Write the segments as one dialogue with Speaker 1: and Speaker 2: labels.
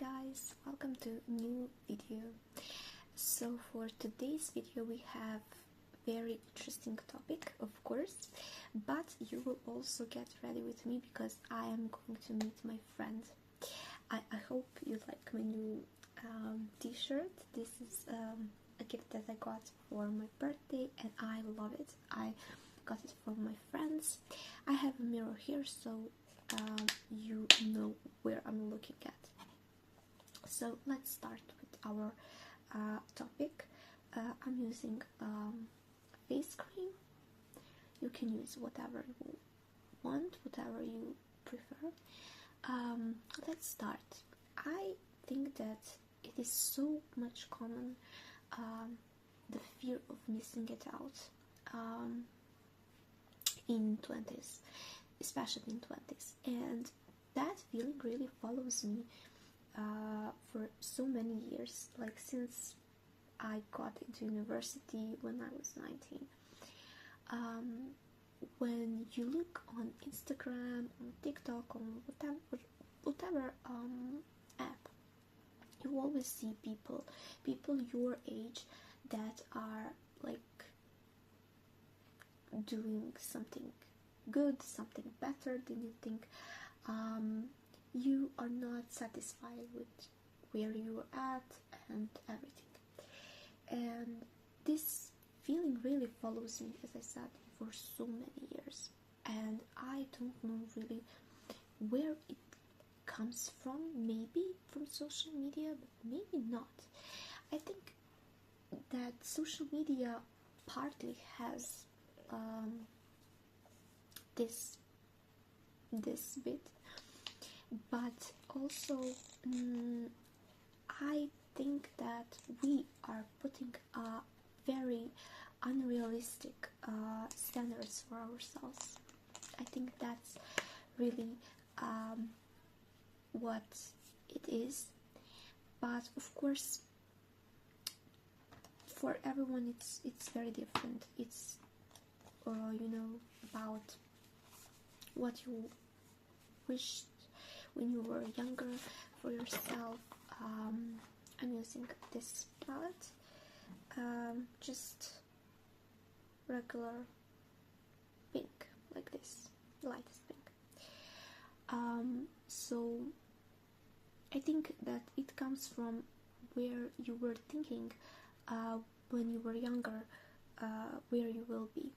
Speaker 1: guys, welcome to new video. So for today's video we have very interesting topic, of course, but you will also get ready with me because I am going to meet my friend. I hope you like my new t-shirt. This is a gift that I got for my birthday and I love it. I got it from my friends. I have a mirror here, so you know where I'm looking at. So let's start with our topic. I'm using face cream. You can use whatever you want, whatever you prefer. Let's start. I think that it is so much common, the fear of missing it out in 20s, especially in 20s, and that feeling really follows me for so many years, like since I got into university when I was 19. When you look on Instagram, on TikTok, on whatever app, you always see people your age that are like doing something good, something better than you think. You are not satisfied with where you are at and everything, and this feeling really follows me, as I said, for so many years, and I don't know really where it comes from. Maybe from social media, but maybe not. I think that social media partly has this bit, but also I think that we are putting very unrealistic standards for ourselves. I think that's really what it is, but of course for everyone it's very different. It's about what you wished when you were younger for yourself. I'm using this palette, just regular pink, like this, lightest pink. So I think that it comes from where you were thinking when you were younger, where you will be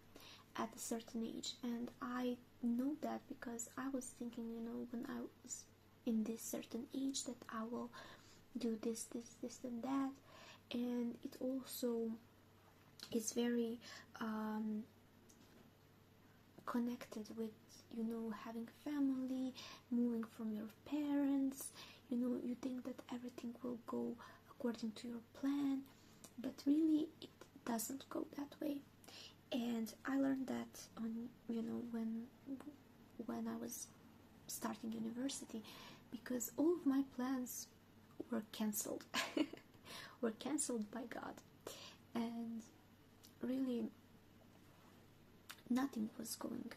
Speaker 1: at a certain age, and I know that because I was thinking, when I was in this certain age, that I will do this and that, and it also is very connected with having family, moving from your parents. You think that everything will go according to your plan, but really it doesn't go that way. And I learned that on when I was starting university, because all of my plans were cancelled were cancelled by God, and really nothing was going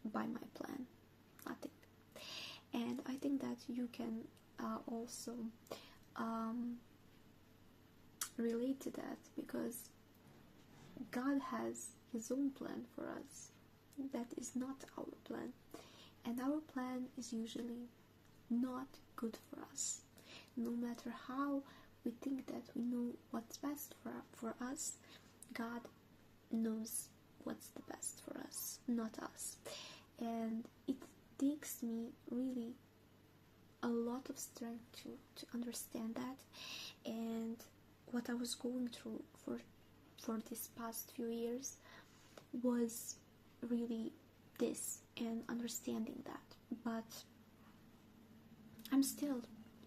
Speaker 1: by my plan, nothing. And I think that you can also relate to that, because God has his own plan for us. That is not our plan, and our plan is usually not good for us. No matter how we think that we know what's best for us, God knows what's the best for us, not us. And it takes me really a lot of strength to understand that. And what I was going through for this past few years was really this, and understanding that. But I'm still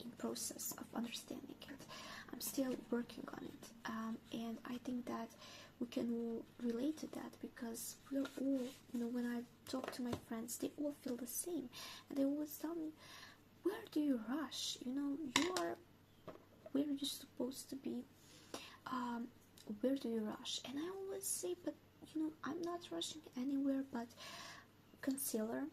Speaker 1: in process of understanding it. I'm still working on it, and I think that we can all relate to that, because we're all, when I talk to my friends, they all feel the same, and they always tell me, where do you rush? You are where you're supposed to be. Where do you rush? And I always say, but I'm not rushing anywhere. But concealer,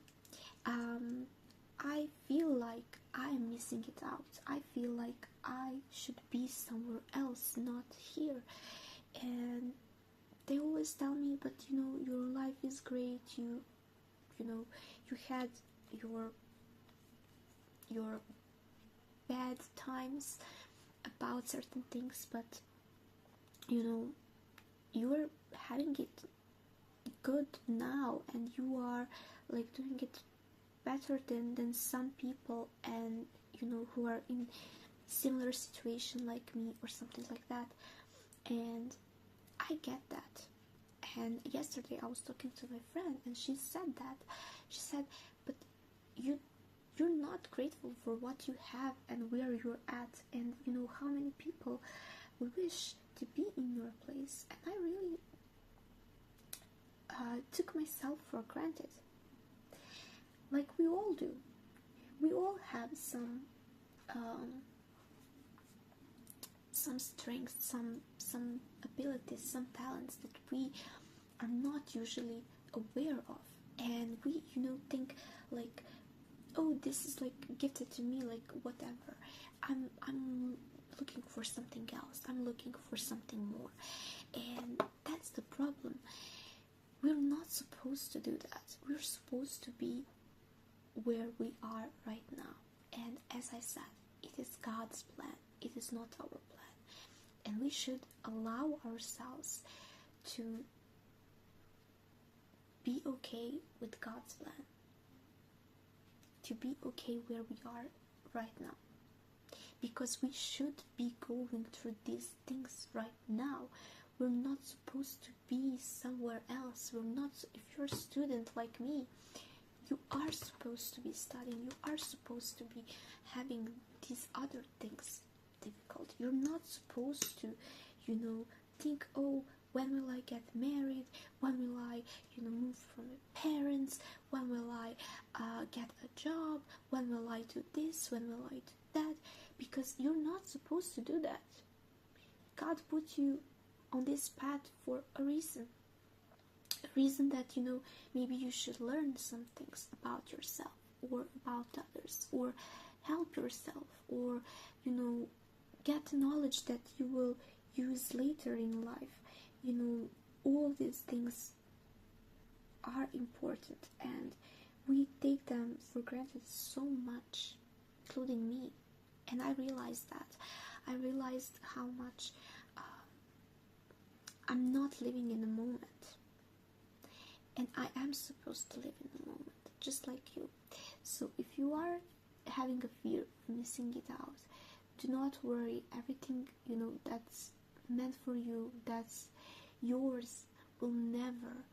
Speaker 1: I feel like I'm missing it out. I feel like I should be somewhere else, not here. And they always tell me, but your life is great. You had your bad times about certain things, but you're having it good now, and you are like doing it better than some people, and who are in similar situation like me or something like that. And I get that. And yesterday I was talking to my friend, and she said, but you're not grateful for what you have and where you're at, and how many people wish to be in your place. And I really took myself for granted, like we all do. We all have some strengths, some abilities, some talents that we are not usually aware of, and we think like, oh, this is like gifted to me, like whatever. I'm looking for something else. I'm looking for something more, and that's the problem. We're not supposed to do that. We're supposed to be where we are right now, and as I said, it is God's plan. It is not our plan, and we should allow ourselves to be okay with God's plan, to be okay where we are right now, because we should be going through these things right now. We're not supposed to be somewhere else. If you're a student like me, you are supposed to be studying. You are supposed to be having these other things difficult. You're not supposed to think, oh, when will I get married? When will I move from my parents? When will I get a job? When will I do this? When will I do that? Because you're not supposed to do that. God put you on this path for a reason that maybe you should learn some things about yourself or about others, or help yourself, or get knowledge that you will use later in life. All these things are important, and we take them for granted so much, including me. And I realized how much I'm not living in the moment, and I am supposed to live in the moment, just like you. So if you are having a fear of missing it out, do not worry. Everything that's meant for you, that's yours, will never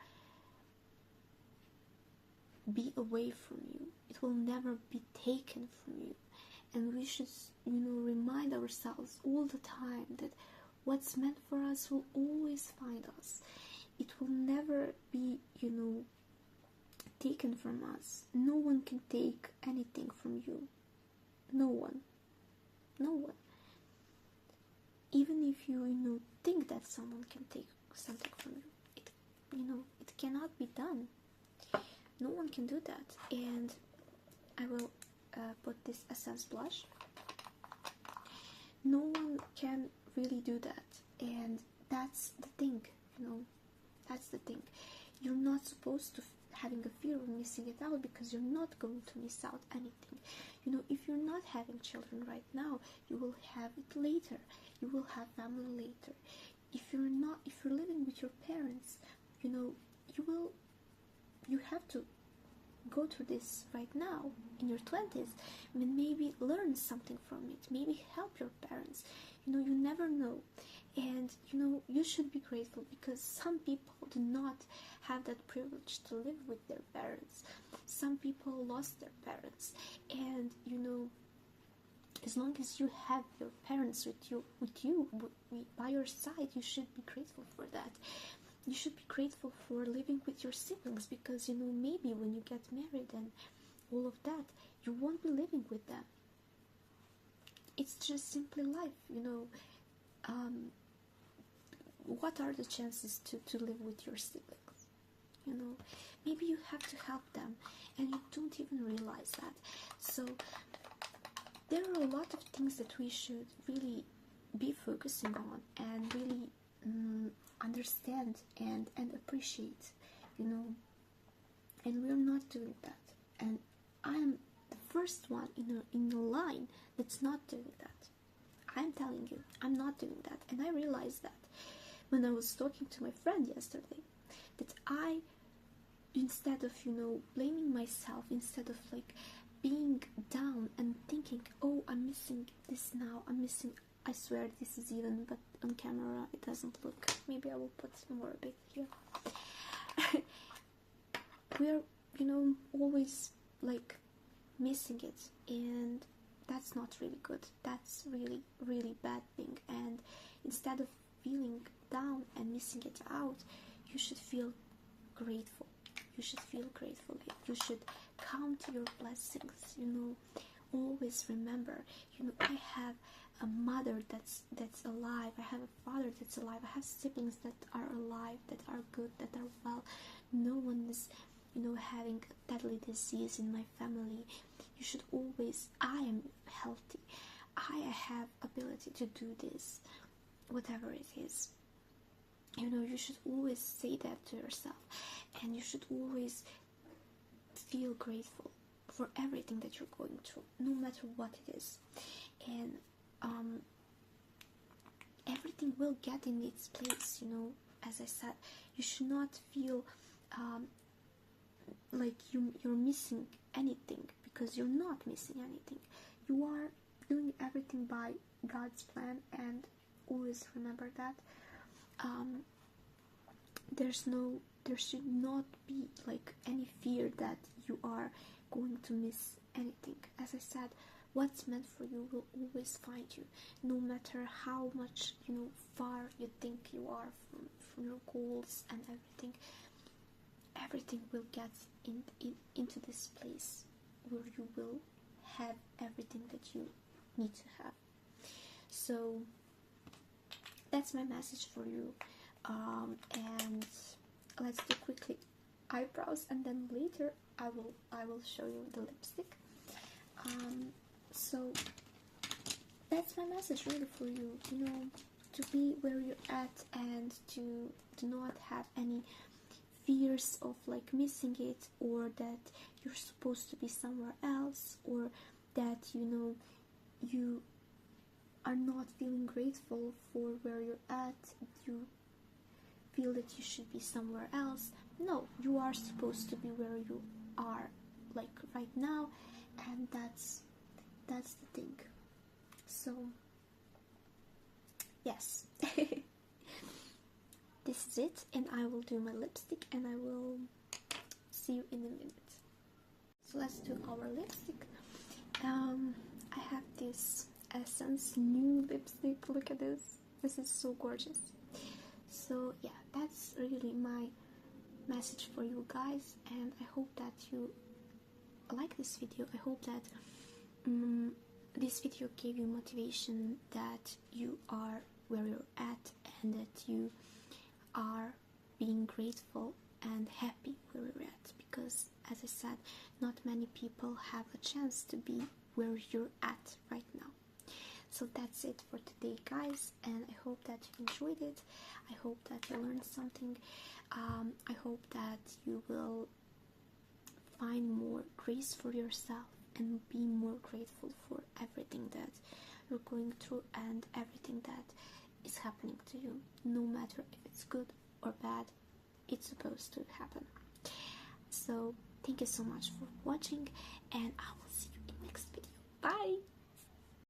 Speaker 1: be away from you. It will never be taken from you. And we should remind ourselves all the time that what's meant for us will always find us. It will never be taken from us. No one can take anything from you. No one. Even if you think that someone can take something from you, it cannot be done. No one can do that. And I will put this essence blush. No one can really do that, and that's the thing. That's the thing. You're not supposed to having a fear of missing it out, because you're not going to miss out anything. If you're not having children right now, you will have it later. You will have family later. If you're living with your parents, you have to go through this right now in your 20s. Maybe learn something from it. Maybe help your parents. You never know. And you should be grateful, because some people do not have that privilege to live with their parents. Some people lost their parents, and as long as you have your parents with you by your side, you should be grateful for that. You should be grateful for living with your siblings, because maybe when you get married and all of that, you won't be living with them. It's just simply life. What are the chances to live with your siblings? you know. Maybe you have to help them and you don't even realize that. So there are a lot of things that we should really be focusing on and really understand and appreciate, you know. And we're not doing that. And I'm the first one in the line that's not doing that. I'm telling you, I'm not doing that. And I realized that when I was talking to my friend yesterday, that I, instead of, you know, blaming myself, instead of like being down and thinking, oh, I'm missing this now, I swear this is even, but on camera it doesn't look. Maybe I will put more a bit here. We're, you know, always like missing it, and that's not really good. That's really, really bad thing. And instead of feeling down and missing it out, you should feel grateful. You should feel grateful. You should count your blessings, you know. Always remember, you know, I have a mother that's alive. I have a father that's alive. I have siblings that are alive, that are good, that are well. No one is, you know, having a deadly disease in my family. You should always, I am healthy. I have ability to do this, whatever it is. You know, you should always say that to yourself, and you should always feel grateful for everything that you're going through, no matter what it is. And everything will get in its place, you know. As I said, you should not feel like you're missing anything, because you're not missing anything. You are doing everything by God's plan, and always remember that. There should not be like any fear that you are going to miss anything. As I said, what's meant for you will always find you, no matter how much, you know, far you think you are from your goals and everything. Everything will get into this place where you will have everything that you need to have. So that's my message for you. And let's do quickly eyebrows, and then later I will show you the lipstick. So that's my message really for you, you know, to be where you're at, and to not have any fears of like missing it, or that you're supposed to be somewhere else, or that, you know, you are not feeling grateful for where you're at. You feel that you should be somewhere else. No, you are supposed to be where you are, like right now, and that's the thing. So yes. This is it, and I will do my lipstick, and I will see you in a minute. So let's do our lipstick. I have this Essence new lipstick. Look at this. This is so gorgeous. So yeah, that's really my message for you guys, and I hope that you like this video. I hope that this video gave you motivation, that you are where you're at, and that you are being grateful and happy where you're at, because as I said, not many people have a chance to be where you're at right now. So that's it for today, guys, and I hope that you enjoyed it. I hope that you learned something. I hope that you will find more grace for yourself and be more grateful for everything that you're going through and everything that is happening to you. No matter if it's good or bad, it's supposed to happen. So thank you so much for watching, and I will see you in the next video. Bye!